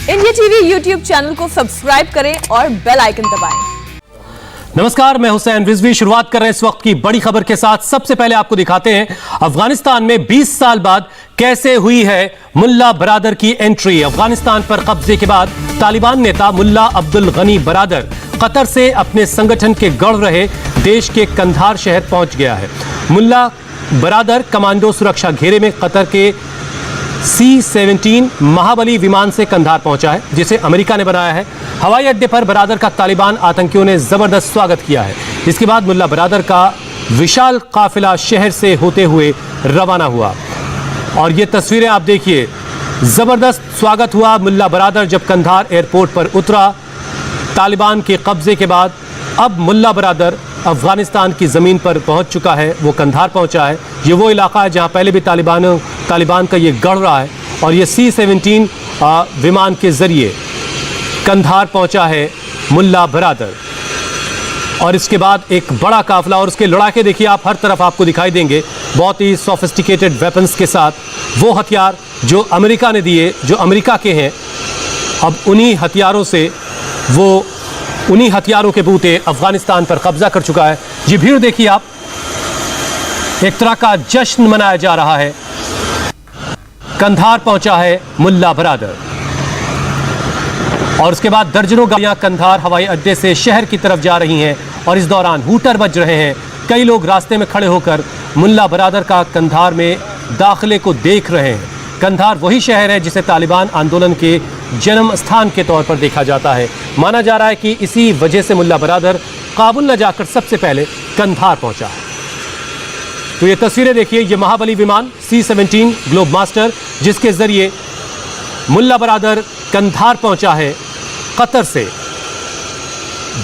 India TV YouTube channel को subscribe करें और बेल आइकन दबाएं। नमस्कार, मैं हुसैन रिजवी। शुरुआत कर रहे हैं इस वक्त की बड़ी खबर के साथ। सबसे पहले आपको दिखाते हैं अफगानिस्तान में 20 साल बाद कैसे हुई है मुल्ला बरादर की एंट्री। अफगानिस्तान पर कब्जे के बाद तालिबान नेता मुल्ला अब्दुल गनी बरादर कतर से अपने संगठन के गढ़ रहे देश के कंधार शहर पहुंच गया है। मुल्ला बरादर कमांडो सुरक्षा घेरे में कतर के C-17 महाबली विमान से कंधार पहुंचा है, जिसे अमेरिका ने बनाया है। हवाई अड्डे पर बरादर का तालिबान आतंकियों ने जबरदस्त स्वागत किया है। इसके बाद मुल्ला बरादर का विशाल काफिला शहर से होते हुए रवाना हुआ और ये तस्वीरें आप देखिए। जबरदस्त स्वागत हुआ मुल्ला बरादर जब कंधार एयरपोर्ट पर उतरा। तालिबान के कब्जे के बाद अब मुल्ला बरादर अफगानिस्तान की ज़मीन पर पहुंच चुका है। वो कंधार पहुंचा है। ये वो इलाका है जहां पहले भी तालिबान का ये गढ़ रहा है और ये C-17 विमान के ज़रिए कंधार पहुंचा है मुल्ला बरादर। और इसके बाद एक बड़ा काफिला और उसके लड़ाके देखिए आप, हर तरफ आपको दिखाई देंगे। बहुत ही सोफिस्टिकेटेड वेपन्स के साथ, वो हथियार जो अमेरिका ने दिए, जो अमेरिका के हैं, अब उन्हीं हथियारों के बूते अफगानिस्तान पर कब्जा कर चुका है। ये भीड़ देखिए आप, एक तरह का जश्न मनाया जा रहा है। कंधार पहुंचा है मुल्ला बरादर और उसके बाद दर्जनों गाड़ियां कंधार हवाई अड्डे से शहर की तरफ जा रही हैं और इस दौरान हूटर बज रहे हैं। कई लोग रास्ते में खड़े होकर मुल्ला बरादर का कंधार में दाखिले को देख रहे हैं। कंधार वही शहर है जिसे तालिबान आंदोलन के जन्म स्थान के तौर पर देखा जाता है। माना जा रहा है कि इसी वजह से मुल्ला बरादर काबुल न जाकर सबसे पहले कंधार पहुंचा है। तो ये तस्वीरें देखिए, ये महाबली विमान C-17 ग्लोब मास्टर, जिसके जरिए मुल्ला बरादर कंधार पहुंचा है कतर से।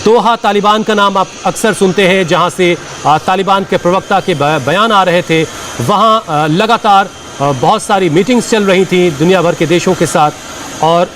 दोहा तालिबान का नाम आप अक्सर सुनते हैं, जहां से तालिबान के प्रवक्ता के बयान आ रहे थे। वहां लगातार बहुत सारी मीटिंग्स चल रही थी दुनिया भर के देशों के साथ और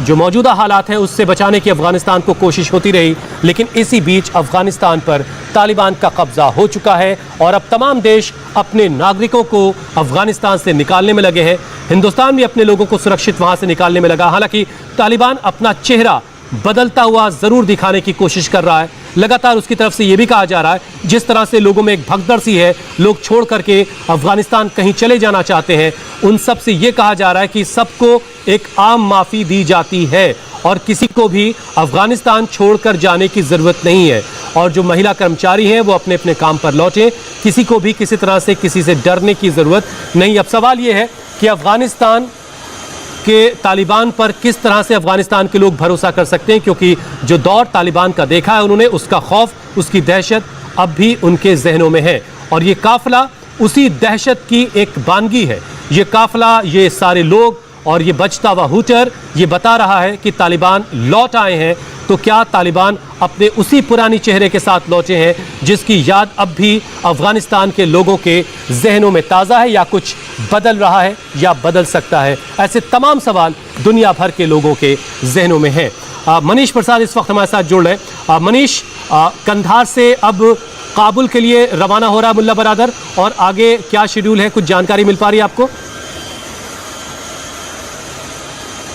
जो मौजूदा हालात हैं उससे बचाने की अफगानिस्तान को कोशिश होती रही। लेकिन इसी बीच अफगानिस्तान पर तालिबान का कब्जा हो चुका है और अब तमाम देश अपने नागरिकों को अफगानिस्तान से निकालने में लगे हैं। हिंदुस्तान भी अपने लोगों को सुरक्षित वहां से निकालने में लगा। हालांकि तालिबान अपना चेहरा बदलता हुआ जरूर दिखाने की कोशिश कर रहा है। लगातार उसकी तरफ से यह भी कहा जा रहा है, जिस तरह से लोगों में एक भगदड़ सी है, लोग छोड़ करके अफगानिस्तान कहीं चले जाना चाहते हैं, उन सब से यह कहा जा रहा है कि सबको एक आम माफ़ी दी जाती है और किसी को भी अफगानिस्तान छोड़कर जाने की ज़रूरत नहीं है। और जो महिला कर्मचारी हैं वो अपने अपने काम पर लौटें। किसी को भी किसी तरह से किसी से डरने की ज़रूरत नहीं। अब सवाल ये है कि अफगानिस्तान के तालिबान पर किस तरह से अफगानिस्तान के लोग भरोसा कर सकते हैं, क्योंकि जो दौर तालिबान का देखा है उन्होंने, उसका खौफ, उसकी दहशत अब भी उनके जहनों में है। और ये काफिला उसी दहशत की एक बानगी है। ये काफिला, ये सारे लोग और ये बचता हुआ हूटर ये बता रहा है कि तालिबान लौट आए हैं। तो क्या तालिबान अपने उसी पुरानी चेहरे के साथ लौटे हैं जिसकी याद अब भी अफगानिस्तान के लोगों के जहनों में ताज़ा है, या कुछ बदल रहा है या बदल सकता है? ऐसे तमाम सवाल दुनिया भर के लोगों के जहनों में हैं। मनीष प्रसाद इस वक्त हमारे साथ जुड़ रहे हैं। मनीष, कंधार से अब काबुल के लिए रवाना हो रहा है मुल्ला बरादर, और आगे क्या शेड्यूल है, कुछ जानकारी मिल पा रही है आपको?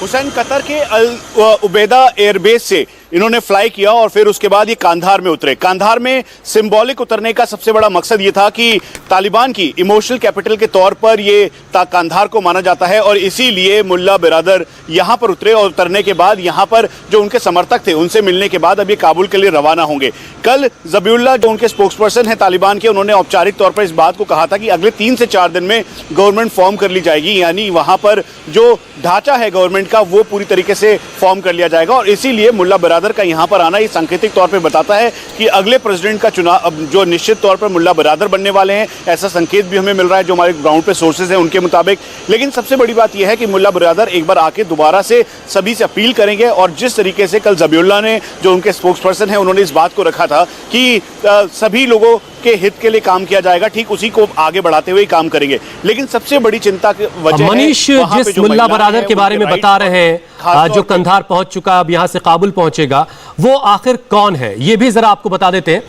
हुसैन, कतर के अल उबैदा एयरबेस से इन्होंने फ्लाई किया और फिर उसके बाद ये कांधार में उतरे। कांधार में सिंबॉलिक उतरने का सबसे बड़ा मकसद ये था कि तालिबान की इमोशनल कैपिटल के तौर पर ये कांधार को माना जाता है और इसीलिए मुल्ला बरादर यहाँ पर उतरे और उतरने के बाद यहाँ पर जो उनके समर्थक थे उनसे मिलने के बाद अब ये काबुल के लिए रवाना होंगे। कल ज़बीउल्लाह जो उनके स्पोक्सपर्सन हैं तालिबान के, उन्होंने औपचारिक तौर पर इस बात को कहा था कि अगले 3 से 4 दिन में गवर्नमेंट फॉर्म कर ली जाएगी, यानी वहाँ पर जो ढांचा है गवर्नमेंट का वो पूरी तरीके से फॉर्म कर लिया जाएगा। और इसीलिए मुल्ला बरादर का यहाँ पर आना ये सांकेतिक तौर पे बताता है कि अगले प्रेसिडेंट का चुनाव जो निश्चित तौर पर मुल्ला बरादर बनने वाले हैं, ऐसा संकेत भी हमें मिल रहा है जो हमारे ग्राउंड पे सोर्सेज हैं उनके मुताबिक। लेकिन सबसे बड़ी बात यह है कि मुल्ला बरादर एक बार आके दोबारा से सभी से अपील करेंगे और जिस तरीके से कल ज़बीउल्लाह ने, जो उनके स्पोक्सपर्सन हैं, उन्होंने इस बात को रखा था कि सभी लोगों के हित के लिए काम किया जाएगा, ठीक उसी को आगे बढ़ाते हुए काम करेंगे। लेकिन सबसे बड़ी चिंता की वजह मनीष, जिस मुल्ला बरादर के बारे में बता रहे हैं जो कंधार पहुंच चुका, अब यहां से काबुल पहुंचेगा, वो आखिर कौन है, ये भी जरा आपको बता देते हैं।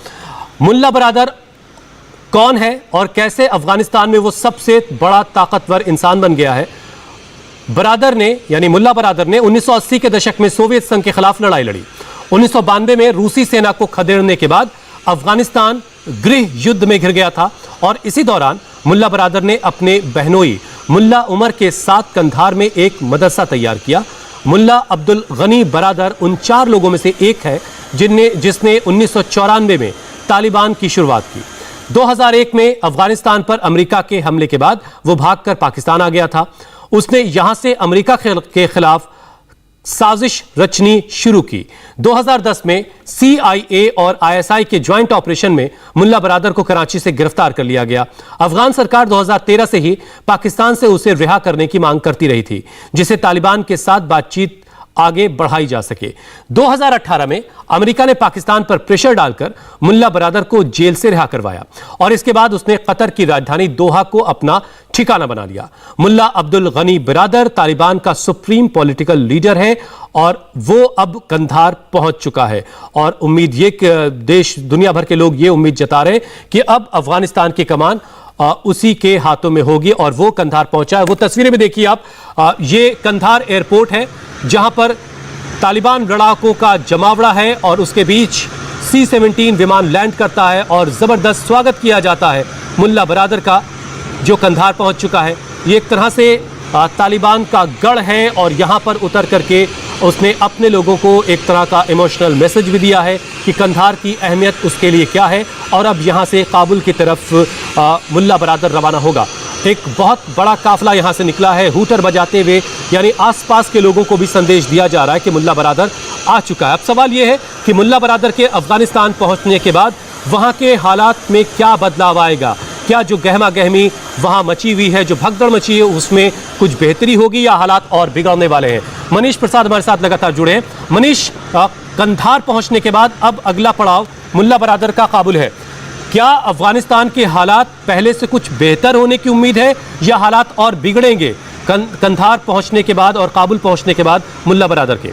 मुल्ला बरादर कौन है और कैसे अफगानिस्तान में वो सबसे बड़ा ताकतवर इंसान बन गया है, बरादर ने यानी मुल्ला बरादर ने 1980 के दशक में सोवियत संघ के खिलाफ लड़ाई लड़ी। 1992 में रूसी सेना को खदेड़ने के बाद अफगानिस्तान गृह युद्ध में घिर गया था और इसी दौरान मुल्ला बरादर ने अपने बहनोई मुल्ला उमर के साथ कंधार में एक मदरसा तैयार किया। मुल्ला अब्दुल गनी बरादर उन 4 लोगों में से एक है जिसने 1994 में तालिबान की शुरुआत की। 2001 में अफगानिस्तान पर अमेरिका के हमले के बाद वो भागकर पाकिस्तान आ गया था। उसने यहां से अमेरिका के खिलाफ साजिश रचनी शुरू की। 2010 में CIA और ISI के ज्वाइंट ऑपरेशन में मुल्ला बरादर को कराची से गिरफ्तार कर लिया गया। अफगान सरकार 2013 से ही पाकिस्तान से उसे रिहा करने की मांग करती रही थी, जिसे तालिबान के साथ बातचीत आगे बढ़ाई जा सके। 2018 में अमेरिका ने पाकिस्तान पर प्रेशर डालकर मुल्ला बरादर को जेल से रिहा करवाया और इसके बाद उसने कतर की राजधानी दोहा को अपना ठिकाना बना लिया। मुल्ला अब्दुल गनी बरादर तालिबान का सुप्रीम पॉलिटिकल लीडर है और वो अब कंधार पहुंच चुका है और उम्मीद ये देश दुनिया भर के लोग ये उम्मीद जता रहे हैं कि अब अफगानिस्तान की कमान उसी के हाथों में होगी और वो कंधार पहुंचा है। वो तस्वीरें में देखिए आप, ये कंधार एयरपोर्ट है जहां पर तालिबान लड़ाकों का जमावड़ा है और उसके बीच C-17 विमान लैंड करता है और जबरदस्त स्वागत किया जाता है मुल्ला बरादर का, जो कंधार पहुंच चुका है। ये एक तरह से तालिबान का गढ़ है और यहां पर उतर करके उसने अपने लोगों को एक तरह का इमोशनल मैसेज भी दिया है कि कंधार की अहमियत उसके लिए क्या है और अब यहां से काबुल की तरफ मुल्ला बरादर रवाना होगा। एक बहुत बड़ा काफिला यहां से निकला है हूटर बजाते हुए, यानी आसपास के लोगों को भी संदेश दिया जा रहा है कि मुल्ला बरादर आ चुका है। अब सवाल यह है कि मुल्ला बरादर के अफगानिस्तान पहुंचने के बाद वहां के हालात में क्या बदलाव आएगा। क्या जो गहमा गहमी वहां मची हुई है, जो भगदड़ मची है, उसमें कुछ बेहतरी होगी या हालात और बिगड़ने वाले हैं। मनीष प्रसाद हमारे साथ लगातार जुड़े हैं। मनीष, कंधार पहुंचने के बाद अब अगला पड़ाव मुल्ला बरादर का काबुल है। क्या अफगानिस्तान के हालात पहले से कुछ बेहतर होने की उम्मीद है या हालात और बिगड़ेंगे कंधार पहुंचने के बाद और काबुल पहुंचने के बाद मुल्ला बरादर के?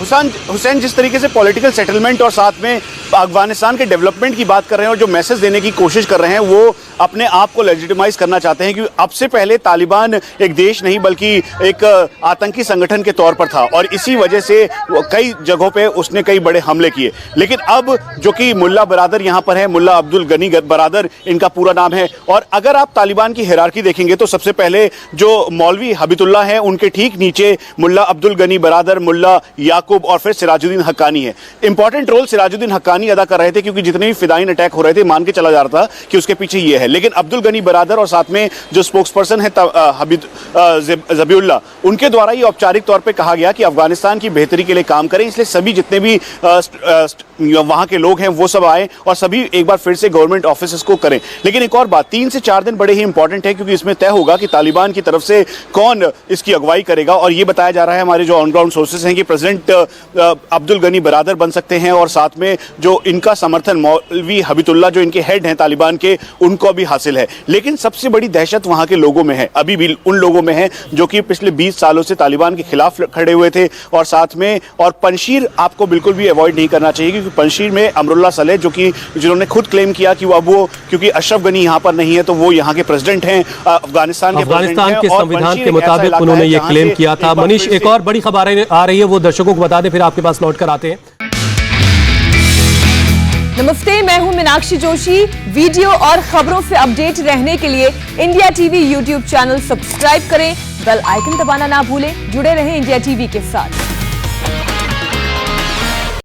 हुसैन, जिस तरीके से पॉलिटिकल सेटलमेंट और साथ में अफगानिस्तान के डेवलपमेंट की बात कर रहे हैं और जो मैसेज देने की कोशिश कर रहे हैं, वो अपने आप को लेजिटिमाइज करना चाहते हैं कि अब से पहले तालिबान एक देश नहीं बल्कि एक आतंकी संगठन के तौर पर था और इसी वजह से कई जगहों पे उसने कई बड़े हमले किए। लेकिन अब जो कि मुल्ला बरादर यहाँ पर है, मुल्ला अब्दुल गनी बरादर इनका पूरा नाम है, और अगर आप तालिबान की हिरार्की देखेंगे तो सबसे पहले जो मौलवी हबीबुल्लाह हैं उनके ठीक नीचे मुल्ला अब्दुल गनी बरादर, मुल्ला याकूब और फिर सिराजुद्दीन हक्कानी है। इंपॉर्टेंट रोल सिराजुद्दीन हक्कानी अदा कर रहे थे क्योंकि जितने भी फिदाइन अटैक हो रहे थे मान के चला जा रहा था कि उसके पीछे ये है। लेकिन अब्दुल गनी बरादर और साथ में जो स्पोक्सपर्सन है ज़बीउल्लाह, उनके द्वारा ये औपचारिक तौर पे कहा गया कि अफगानिस्तान की बेहतरी के लिए काम करें, इसलिए सभी जितने भी वहां के लोग हैं वो सब आए और सभी एक बार फिर से गवर्नमेंट ऑफिस को करें। लेकिन एक और बात, 3 से 4 दिन बड़े ही इंपॉर्टेंट है क्योंकि इसमें तय होगा कि तालिबान की तरफ से कौन इसकी अगुवाई करेगा और ये बताया जा रहा है हमारे जो ऑन ग्राउंड सोर्सेज हैं कि प्रेसिडेंट अब्दुल गनी बरादर बन सकते हैं और साथ में जो इनका समर्थन मौलवी हबीबुल्लाह जो इनके हेड हैं तालिबान के, उनको भी हासिल है। लेकिन सबसे बड़ी दहशत वहां के लोगों में है, अभी भी उन लोगों में है जो कि पिछले 20 सालों से तालिबान के खिलाफ खड़े हुए थे और साथ में और पंजशीर आपको बिल्कुल भी अवॉइड नहीं करना चाहिए क्योंकि पंजशीर में अमरुल्लाह सलेह जो कि जिन्होंने खुद क्लेम किया कि अब वो क्योंकि अशरफ गनी यहाँ पर नहीं है तो वो यहाँ के प्रेसिडेंट हैं, अफगानिस्तान के संविधान के मुताबिक उन्होंने ये क्लेम किया था। मनीष, एक और बड़ी खबर आ रही है, वो दर्शकों को बता दें फिर आपके पास लौट कर आते हैं। नमस्ते, मैं हूं मीनाक्षी जोशी। वीडियो और खबरों से अपडेट रहने के लिए India TV YouTube channel subscribe करें, बेल आइकन दबाना ना भूलें। जुड़े रहें इंडिया टीवी के साथ।